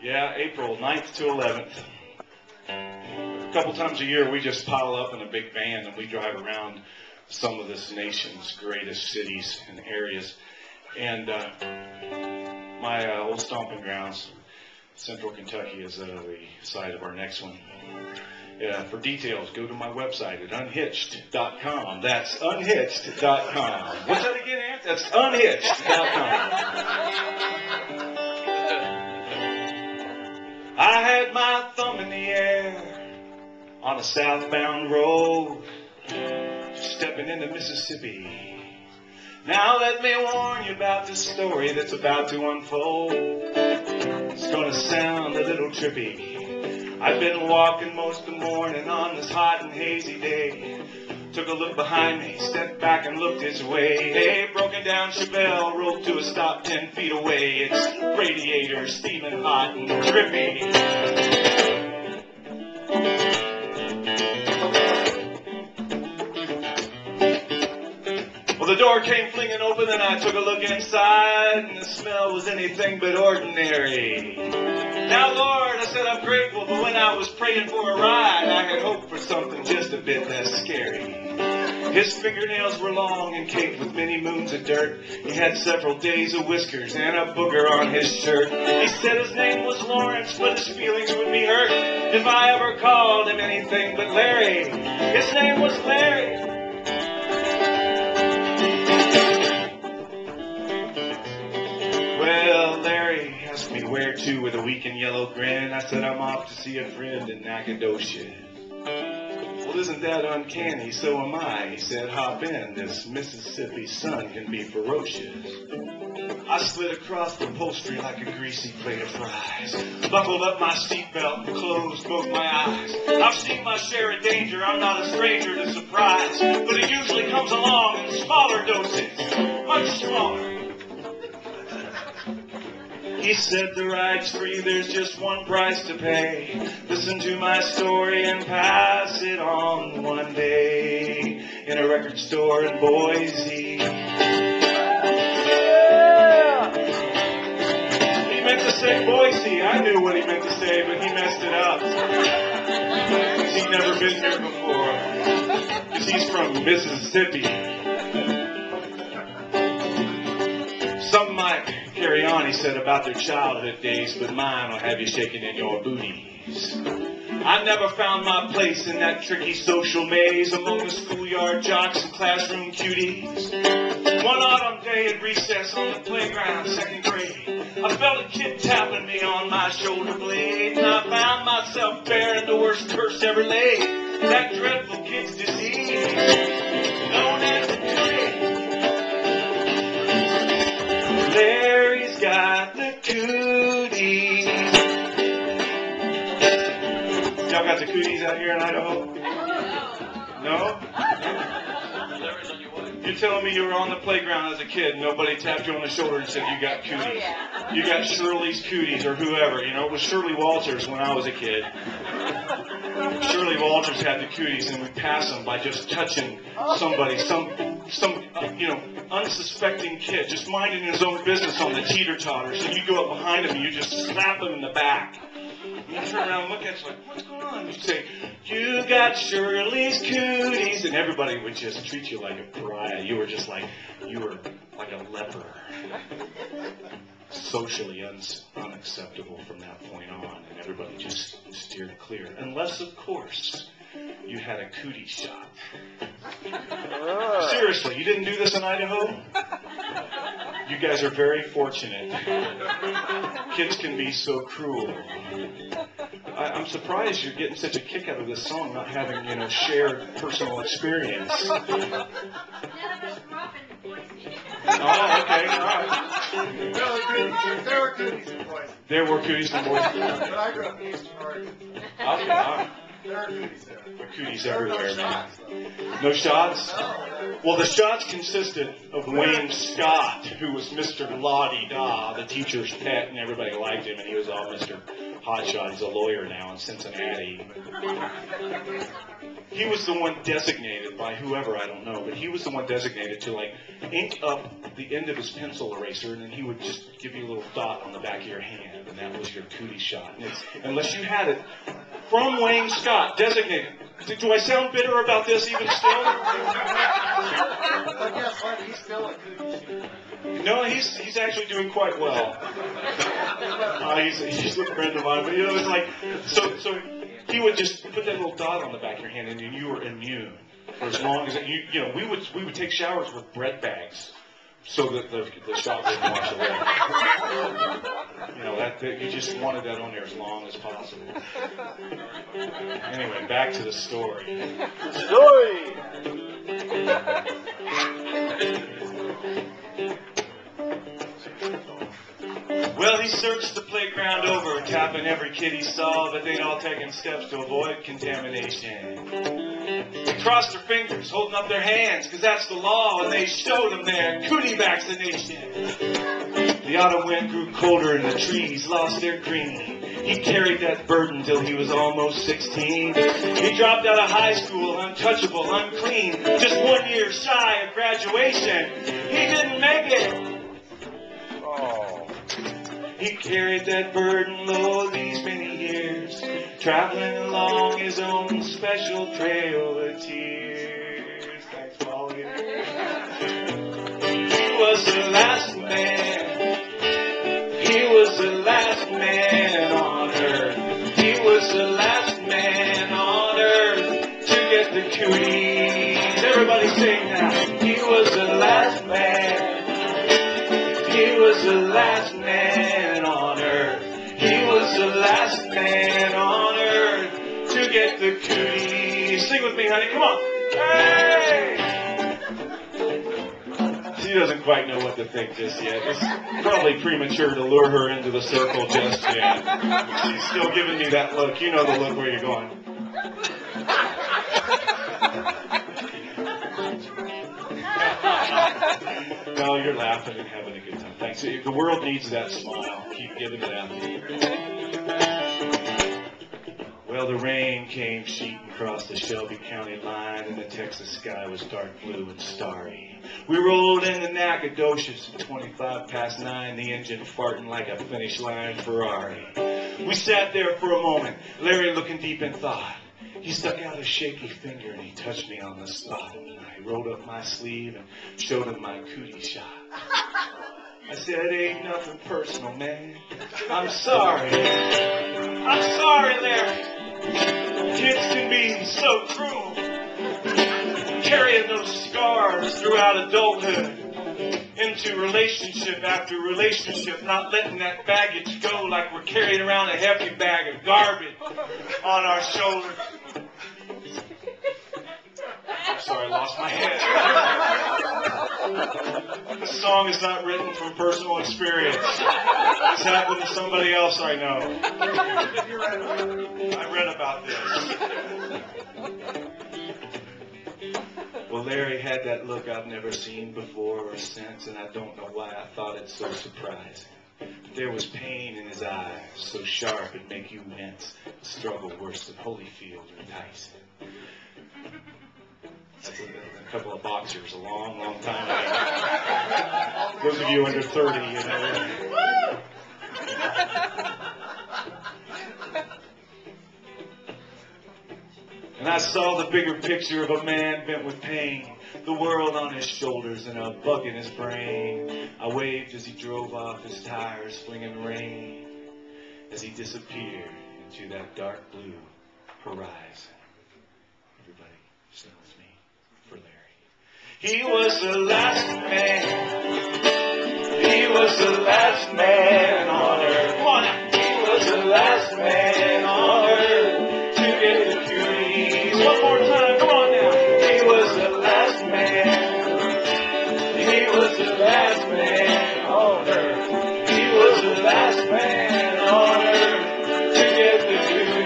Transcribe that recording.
Yeah, April 9th to 11th. A couple times a year, we just pile up in a big van and we drive around some of this nation's greatest cities and areas. And my old stomping grounds, Central Kentucky, is the site of our next one. For details, go to my website at unhitched.com. That's unhitched.com. What's that again, Ant? That's unhitched.com. I had my thumb in the air on a southbound road, stepping into Mississippi. Now let me warn you about this story that's about to unfold. It's gonna sound a little trippy. I've been walking most of the morning on this hot and hazy day. Took a look behind me, stepped back and looked his way. Hey, broken down Chevelle, rolled to a stop 10 feet away. It's radiator steaming hot and drippy. Well, the door came flinging open and I took a look inside, and the smell was anything but ordinary. Now, Lord, I said I'm grateful, but when I was praying for a ride, I had hoped for something just a bit less scary. His fingernails were long and caked with many moons of dirt. He had several days of whiskers and a booger on his shirt. He said his name was Lawrence, but his feelings would be hurt if I ever called him anything but Larry. His name was Larry. Well, Larry asked me where to with a weak and yellow grin. I said I'm off to see a friend in Nacogdoches. Well, isn't that uncanny? So am I. He said, hop in. This Mississippi sun can be ferocious. I slid across the upholstery like a greasy plate of fries. Buckled up my seatbelt and closed both my eyes. I've seen my share of danger. I'm not a stranger to surprise. But it usually comes along in smaller doses. Much smaller. He said the ride's free, there's just one price to pay. Listen to my story and pass it on one day in a record store in Boise. Yeah! He meant to say Boise. I knew what he meant to say, but he messed it up. Because he'd never been here before. Because he's from Mississippi. Some might carry on, he said, about their childhood days, but mine will have you shaking in your booties. I never found my place in that tricky social maze among the schoolyard jocks and classroom cuties. One autumn day at recess on the playground, second grade, I felt a kid tapping me on my shoulder blade, and I found myself bearing the worst curse ever laid, that dreadful kid's disease, known as the cootie. Larry's got the cooties. Y'all got the cooties out here in Idaho? No? You're telling me you were on the playground as a kid and nobody tapped you on the shoulder and said you got cooties? You got Shirley's cooties or whoever. You know, it was Shirley Walters when I was a kid. Shirley Walters had the cooties, and we pass them by just touching somebody, some unsuspecting kid, just minding his own business on the teeter-totters, and you go up behind him and you just slap him in the back. And you turn around and look at you like, what's going on? You say, you got Shirley's cooties, and everybody would just treat you like a pariah. You were like a leper. Socially unacceptable from that point on, and everybody just steered clear. Unless, of course, you had a cootie shot. Seriously, you didn't do this in Idaho? You guys are very fortunate. Kids can be so cruel. I'm surprised you're getting such a kick out of this song, not having, shared personal experience. Oh, okay, all right. There were cooties in Boise. There were cooties in Boise. But I grew up in Eastern Oregon. Okay, all right. There are cooties there. There are cooties everywhere. No shots, No shots? No. Well, the shots consisted of Wayne Scott, who was Mr. La-Di-Da, the teacher's pet, and everybody liked him, and he was all Mr. Hotshot. He's a lawyer now in Cincinnati. He was the one designated by whoever, I don't know, but he was the one designated to, ink up the end of his pencil eraser, and then he would just give you a little dot on the back of your hand, and that was your cootie shot. And it's, unless you had it from Wayne Scott, designated. Do I sound bitter about this even still? But guess what? He's still a cookie shooter. No, he's actually doing quite well. He's a friend of mine, but you know, it's like, so he would just put that little dot on the back of your hand, and you were immune for as long as you know. We would take showers with bread bags, so that the shot wouldn't wash away. You know that you just wanted that on there as long as possible. Anyway, back to the story. Well, he searched the playground over, tapping every kid he saw, but they'd all taken steps to avoid contamination. They crossed their fingers, holding up their hands, because that's the law, and they showed them their cootie vaccination. The autumn wind grew colder and the trees lost their green. He carried that burden till he was almost 16. He dropped out of high school, untouchable, unclean, just 1 year shy of graduation. He didn't make it. He carried that burden low these many years, traveling along his own special trail of tears. Thanks, Molly. He was the last man. He was the last man on earth. He was the last man on earth to get the cooties. Everybody sing now. He was the last man. He was the last man on earth. He was the last man on earth to get the cooties. Sing with me, honey. Come on. Hey! She doesn't quite know what to think just yet. It's probably premature to lure her into the circle just yet. She's still giving me that look. You know the look where you're going. No, you're laughing and having a good time. Thanks. The world needs that smile. Keep giving it out. Well, the rain came sheeting across the Shelby County line, and the Texas sky was dark blue and starry. We rolled into Nacogdoches at 25 past 9, the engine farting like a finish line Ferrari. We sat there for a moment, Larry looking deep in thought. He stuck out a shaky finger and he touched me on the spot. And I rolled up my sleeve and showed him my cootie shot. I said, it ain't nothing personal, man. I'm sorry. I'm sorry, Larry. Kids can be so cruel. Carrying those scars throughout adulthood. Into relationship after relationship, not letting that baggage go like we're carrying around a heavy bag of garbage on our shoulders. I'm sorry, I lost my head. This song is not written from personal experience. It's happened to somebody else I know. I read about this. Well, Larry had that look I've never seen before or since, and I don't know why I thought it so surprising. There was pain in his eyes, so sharp it'd make you wince. A struggle worse than Holyfield or Tyson. That's a couple of boxers a long, long time ago. Those of you under 30, you know. And I saw the bigger picture of a man bent with pain, the world on his shoulders and a bug in his brain. I waved as he drove off his tires, flinging rain, as he disappeared into that dark blue horizon. Everybody sing with me for Larry. He was the last man. He was the last man on earth. Come on now. He was the last man on earth to get the cooties. One more time. Come on now. He was the last man. He was the last man on earth. He was the last man on earth to get the cooties.